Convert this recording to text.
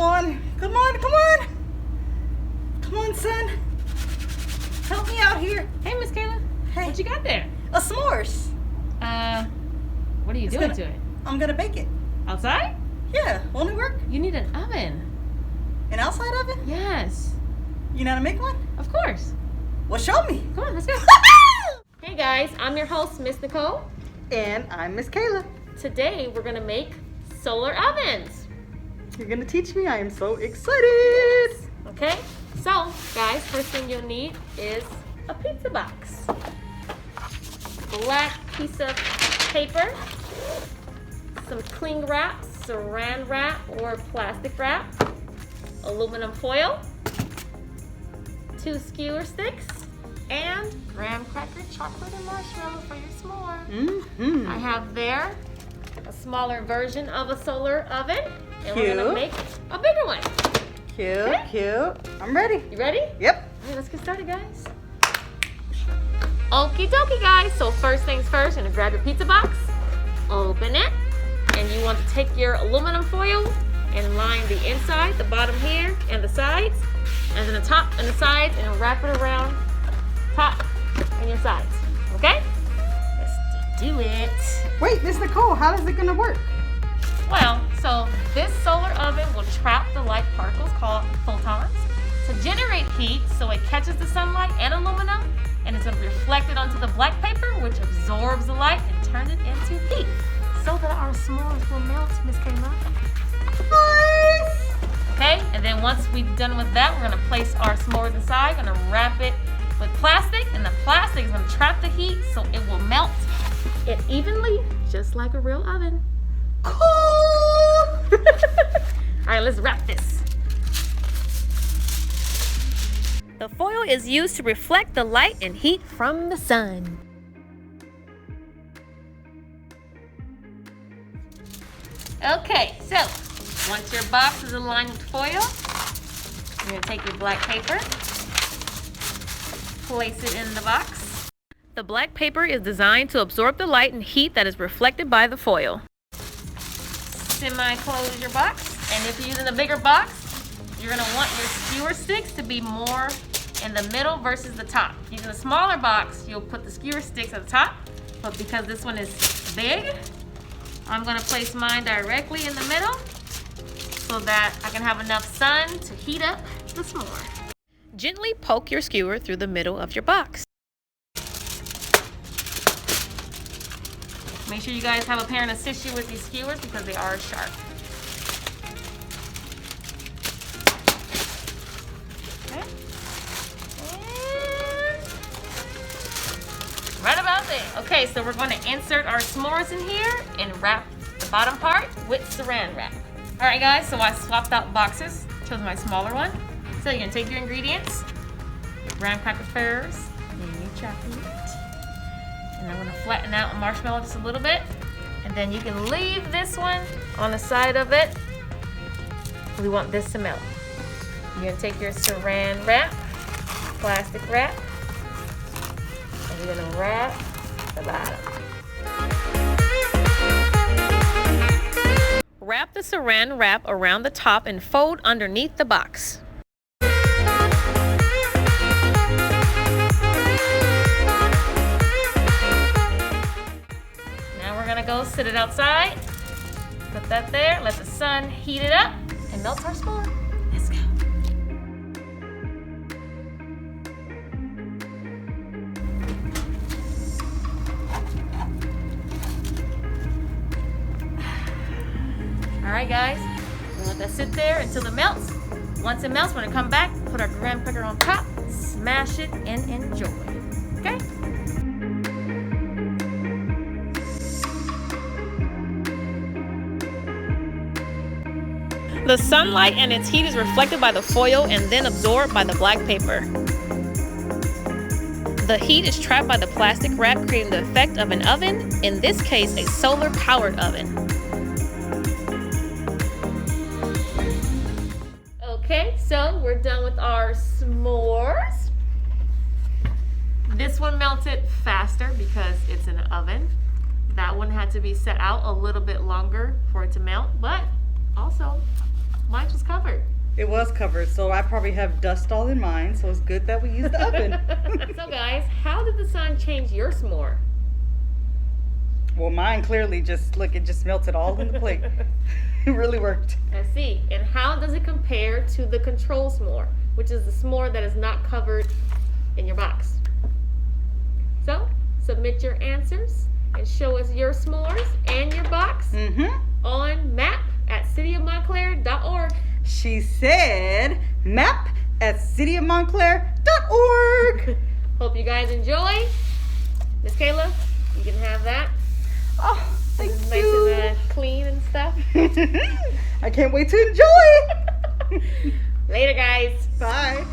on. Come on, come on. Come on, son. Help me out here. Hey, Miss Kayla. Hey. What you got there? A s'mores. What are you doing to it? I'm gonna bake it. Outside? Yeah, won't it work? You need an oven. An outside oven? Yes. You know how to make one? Of course. Well, show me. Come on, let's go. Hey guys, I'm your host, Miss Nicole. And I'm Miss Kayla. Today we're gonna make solar ovens. You're gonna teach me. I am so excited. Okay, so guys, first thing you'll need is a pizza box, black piece of paper, some cling wrap, saran wrap or plastic wrap, aluminum foil, 2 skewer sticks, and graham cracker chocolate and marshmallow for your s'more. I have there a smaller version of a solar oven, and we're gonna make a bigger one. Cute, Okay. cute. I'm ready. You ready? Yep. All right, let's get started, guys. Okie dokie, guys. So first things first, you're gonna grab your pizza box, open it, and you want to take your aluminum foil and line the inside, the bottom here, and the sides, and then the top and the sides, and wrap it around top and your sides. Okay? Let's do it. Wait, Miss Nicole, how is it gonna work? Well, so this solar oven will trap the light particles called photons to generate heat so it catches the sunlight and aluminum, and it's going to reflect it onto the black paper, which absorbs the light and turns it into heat so that our s'mores will melt, Miss Kayla. Nice. Okay, and then once we've done with that, we're going to place our s'mores inside, going to wrap it with plastic, and the plastic is going to trap the heat so it will melt it evenly, just like a real oven. Cool. All right, let's wrap this. The foil is used to reflect the light and heat from the sun. Okay, so once your box is aligned with foil, you're going to take your black paper, place it in the box. The black paper is designed to absorb the light and heat that is reflected by the foil. Semi-close your box, and if you're using a bigger box, you're going to want your skewer sticks to be more in the middle versus the top. Using a smaller box, you'll put the skewer sticks at the top, but because this one is big, I'm going to place mine directly in the middle so that I can have enough sun to heat up the s'more. Gently poke your skewer through the middle of your box. Make sure you guys have a parent assist you with these skewers because they are sharp. Okay. And right about there. Okay, so we're going to insert our s'mores in here and wrap the bottom part with saran wrap. All right, guys, so I swapped out boxes, chose my smaller one. So you're going to take your ingredients, your graham cracker first, and your chocolate. And I'm going to flatten out a marshmallow just a little bit. And then you can leave this one on the side of it. We want this to melt. You're going to take your saran wrap, plastic wrap, and you're going to wrap the bottom. Wrap the saran wrap around the top and fold underneath the box. Go sit it outside, put that there, let the sun heat it up, and melt our s'more. Let's go. All right, guys, we'll let that sit there until it melts. Once it melts, we're gonna come back, put our graham cracker on top, smash it, and enjoy. Okay? The sunlight and its heat is reflected by the foil and then absorbed by the black paper. The heat is trapped by the plastic wrap, creating the effect of an oven, in this case a solar-powered oven. Okay, so we're done with our s'mores. This one melted faster because it's in an oven. That one had to be set out a little bit longer for it to melt, but also Mine was covered. It was covered, so I probably have dust all in mine, so it's good that we used the oven. So guys, how did the sun change your s'more? Well, mine clearly just, look, it just melted all in the plate. It really worked. I see. And how does it compare to the control s'more, which is the s'more that is not covered in your box? So, submit your answers and show us your s'mores and your box on map@cityofmontclair.org. She said map@cityofmontclair.org. Hope you guys enjoy. Miss Kayla, you can have that. Oh, thank It's you. nice and clean and stuff. I can't wait to enjoy. Later, guys. Bye.